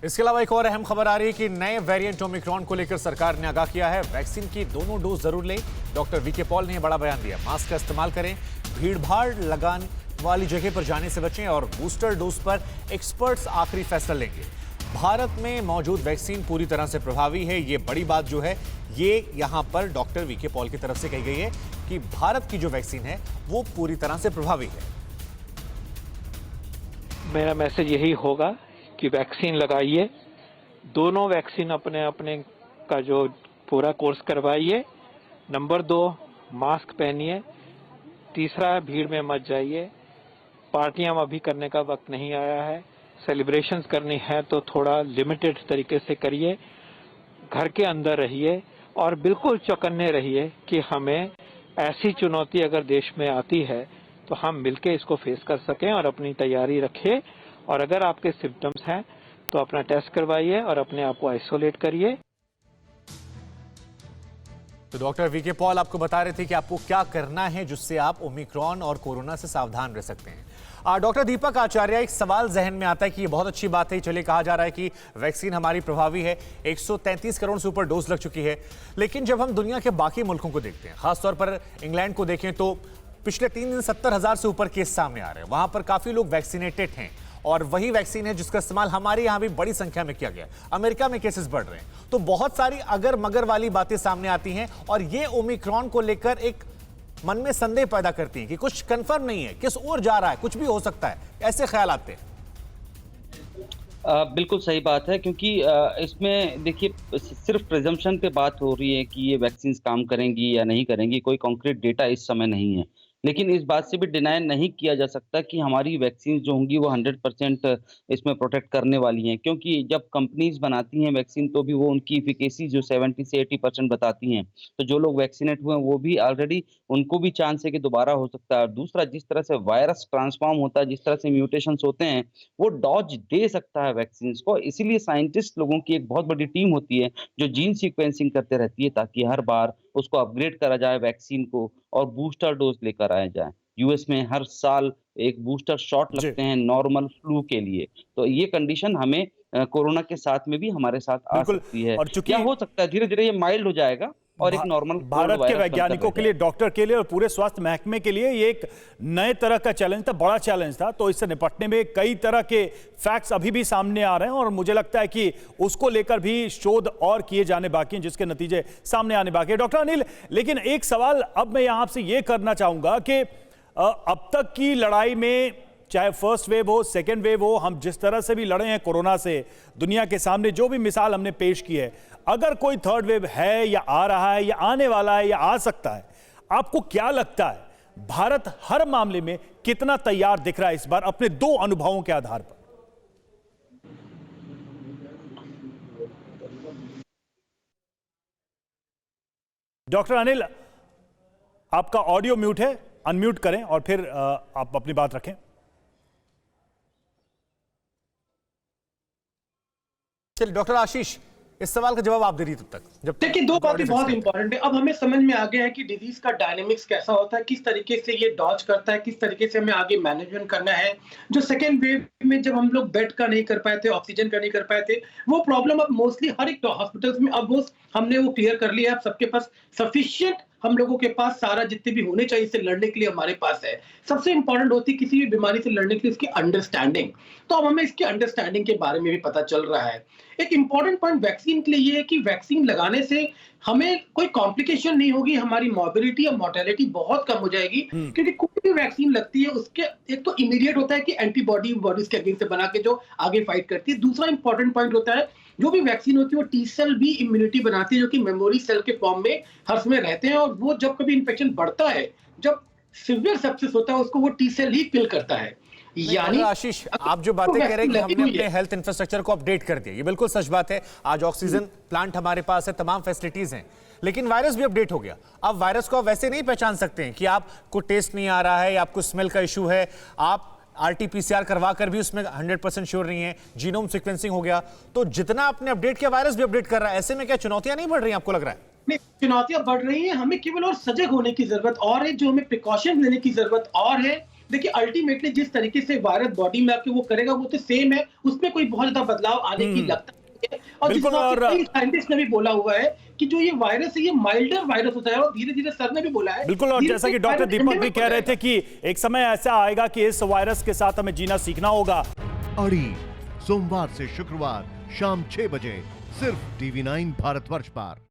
इसके अलावा एक और अहम खबर आ रही है कि नए वेरिएंट ओमिक्रॉन को लेकर सरकार ने आगाह किया है। वैक्सीन की दोनों डोज जरूर लें। डॉक्टर वीके पॉल ने बड़ा बयान दिया। मास्क का इस्तेमाल करें, भीड़ भाड़ लगाने वाली जगह पर जाने से बचें और बूस्टर डोज पर एक्सपर्ट्स आखिरी फैसला लेंगे। भारत में मौजूद वैक्सीन पूरी तरह से प्रभावी है। ये बड़ी बात जो है ये यहां पर डॉक्टर वीके पॉल की तरफ से कही गई है कि भारत की जो वैक्सीन है वो पूरी तरह से प्रभावी है। मेरा मैसेज यही होगा कि वैक्सीन लगाइए, दोनों वैक्सीन अपने अपने का जो पूरा कोर्स करवाइए। नंबर 2, मास्क पहनिए। तीसरा, भीड़ में मत जाइए। पार्टियां अभी करने का वक्त नहीं आया है। सेलिब्रेशंस करनी है तो थोड़ा लिमिटेड तरीके से करिए। घर के अंदर रहिए और बिल्कुल चौकन्ने रहिए कि हमें ऐसी चुनौती अगर देश में आती है तो हम मिलकर इसको फेस कर सकें और अपनी तैयारी रखें। और अगर आपके सिम्टम्स हैं तो अपना टेस्ट करवाइए और अपने आप को आइसोलेट करिए। तो डॉक्टर वीके पॉल आपको बता रहे थे कि आपको क्या करना है जिससे आप ओमिक्रॉन और कोरोना से सावधान रह सकते हैं। डॉक्टर दीपक आचार्य, एक सवाल जहन में आता है कि ये बहुत अच्छी बात है, चलिए कहा जा रहा है कि वैक्सीन हमारी प्रभावी है, 133 करोड़ से ऊपर डोज लग चुकी है, लेकिन जब हम दुनिया के बाकी मुल्कों को देखते हैं, खासतौर पर इंग्लैंड को देखें तो पिछले 3 दिन 70,000 से ऊपर केस सामने आ रहे हैं। वहां पर काफी लोग वैक्सीनेटेड हैं और वही वैक्सीन है जिसका इस्तेमाल हमारे यहां भी बड़ी संख्या में किया गया। अमेरिका में केसेस बढ़ रहे हैं, तो बहुत सारी अगर मगर वाली बातें सामने आती हैं और ये ओमिक्रॉन को लेकर एक मन में संदेह पैदा करती हैं कि कुछ कंफर्म नहीं है, किस ओर जा रहा है, कुछ भी हो सकता है, ऐसे ख्याल आते हैं। बिल्कुल सही बात है, क्योंकि इसमें देखिए सिर्फ प्रिजम्पशन पे बात हो रही है कि ये वैक्सीन काम करेंगी या नहीं करेंगी, कोई कॉन्क्रीट डेटा इस समय नहीं है। लेकिन इस बात से भी डिनाई नहीं किया जा सकता कि हमारी वैक्सीन जो होंगी वो 100% इसमें प्रोटेक्ट करने वाली हैं, क्योंकि जब कंपनीज बनाती हैं वैक्सीन तो भी वो उनकी एफिकेसी जो 70 से 80% बताती हैं। तो जो लोग वैक्सीनेट हुए हैं वो भी ऑलरेडी, उनको भी चांस है कि दोबारा हो सकता है। और दूसरा, जिस तरह से वायरस ट्रांसफॉर्म होता है, जिस तरह से म्यूटेशंस होते हैं, वो डॉज दे सकता है वैक्सीन को। इसीलिए साइंटिस्ट लोगों की एक बहुत बड़ी टीम होती है जो जीन सीक्वेंसिंग करते रहती है, ताकि हर बार उसको अपग्रेड करा जाए वैक्सीन को और बूस्टर डोज लेकर आया जाए। यूएस में हर साल एक बूस्टर शॉट लगते हैं नॉर्मल फ्लू के लिए। तो ये कंडीशन हमें कोरोना के साथ में भी हमारे साथ आ सकती है। और क्या हो सकता है, धीरे धीरे ये माइल्ड हो जाएगा और एक नॉर्मल भारत के वैज्ञानिकों के लिए, डॉक्टर के लिए और पूरे स्वास्थ्य महकमे के लिए ये एक नए तरह का चैलेंज था, बड़ा चैलेंज था। तो इससे निपटने में कई तरह के फैक्ट्स अभी भी सामने आ रहे हैं और मुझे लगता है कि उसको लेकर भी शोध और किए जाने बाकी हैं, जिसके नतीजे सामने आने बाकी है। डॉक्टर अनिल, लेकिन एक सवाल अब मैं यहां आपसे ये करना चाहूंगा कि अब तक की लड़ाई में, चाहे फर्स्ट वेव हो, सेकेंड वेव हो, हम जिस तरह से भी लड़े हैं कोरोना से, दुनिया के सामने जो भी मिसाल हमने पेश की है, अगर कोई थर्ड वेव है या आ रहा है या आने वाला है या आ सकता है, आपको क्या लगता है भारत हर मामले में कितना तैयार दिख रहा है इस बार अपने 2 अनुभवों के आधार पर? डॉक्टर अनिल, आपका ऑडियो म्यूट है, अनम्यूट करें और फिर आप अपनी बात रखें। चलिए डॉक्टर आशीष, इस सवाल का जवाब आप दे रही तब तक। जब देखिए, 2 बातें बहुत इंपॉर्टेंट है। अब हमें समझ में आ गया है कि डिजीज का डायनेमिक्स कैसा होता है, किस तरीके से ये डॉज करता है, किस तरीके से हमें आगे मैनेजमेंट करना है। जो सेकेंड वेव में जब हम लोग बेड का नहीं कर पाए थे, ऑक्सीजन का नहीं कर पाए थे, वो प्रॉब्लम अब मोस्टली हर एक हॉस्पिटल्स में अब हमने वो क्लियर कर लिया है। अब सबके पास सफिशिएंट, हम लोगों के पास सारा जितने भी होने चाहिए इससे लड़ने के लिए हमारे पास है। सबसे इंपॉर्टेंट होती है किसी भी बीमारी से लड़ने के लिए इसकी अंडरस्टैंडिंग। तो अब हमें इसकी अंडरस्टैंडिंग के बारे में भी पता चल रहा है। एक इंपॉर्टेंट पॉइंट वैक्सीन के लिए ये है कि वैक्सीन लगाने से हमें कोई कॉम्प्लिकेशन नहीं होगी, हमारी मॉर्बिलिटी और मोर्टेलिटी बहुत कम हो जाएगी। क्योंकि कोई भी वैक्सीन लगती है उसके एक तो इमीडिएट होता है कि एंटीबॉडी बॉडीज के अगेंस्ट से बना के जो आगे फाइट करती है। दूसरा इंपॉर्टेंट पॉइंट होता है, जो भी वैक्सीन होती है वो टी सेल भी इम्यूनिटी बनाती है, जो कि मेमोरी सेल के फॉर्म में हर समय रहते हैं। और वो जब कभी इन्फेक्शन बढ़ता है, जब सिवियर सेप्सिस होता है, उसको वो टी सेल ही किल करता है। यानी आशीष, आप जो बातें कह रहे हैं कि हमने अपने हेल्थ इंफ्रास्ट्रक्चर को अपडेट कर दिया, ये बिल्कुल सच बात है। आज ऑक्सीजन प्लांट हमारे पास है, तमाम फैसिलिटीज हैं, लेकिन वायरस भी अपडेट हो गया। अब वायरस को आप वैसे नहीं पहचान सकते हैं कि आपको टेस्ट नहीं आ रहा है या आपको स्मेल का इशू है, आप RT-PCR करवा कर भी उसमें 100% श्योर नहीं है, जीनोम सीक्वेंसिंग हो गया। तो जितना आपने अपडेट किया, वायरस भी अपडेट कर रहा है। ऐसे में क्या चुनौतियां नहीं बढ़ रही हैं, आपको लग रहा है? नहीं, चुनौतियां बढ़ रही हैं, हमें केवल और सजग होने की जरूरत और है, जो हमें प्रिकॉशन लेने की जरूरत और है। देखिए अल्टीमेटली जिस तरीके से वायरस बॉडी में आपके वो करेगा वो तो सेम है, उसमें कोई बहुत ज्यादा बदलाव आने की लगता नहीं है। और जिस बिल्कुल, हिसाब से और कई साइंटिस्ट ने भी बोला हुआ है कि जो ये वायरस है ये माइल्डर वायरस होता है, और धीरे धीरे सर ने भी बोला है बिल्कुल, और जैसा कि डॉक्टर दीपक भी कह रहे थे कि एक समय ऐसा आएगा कि इस वायरस के साथ हमें जीना सीखना होगा। अड़ी सोमवार से शुक्रवार शाम 6 बजे सिर्फ TV9 भारतवर्ष पर।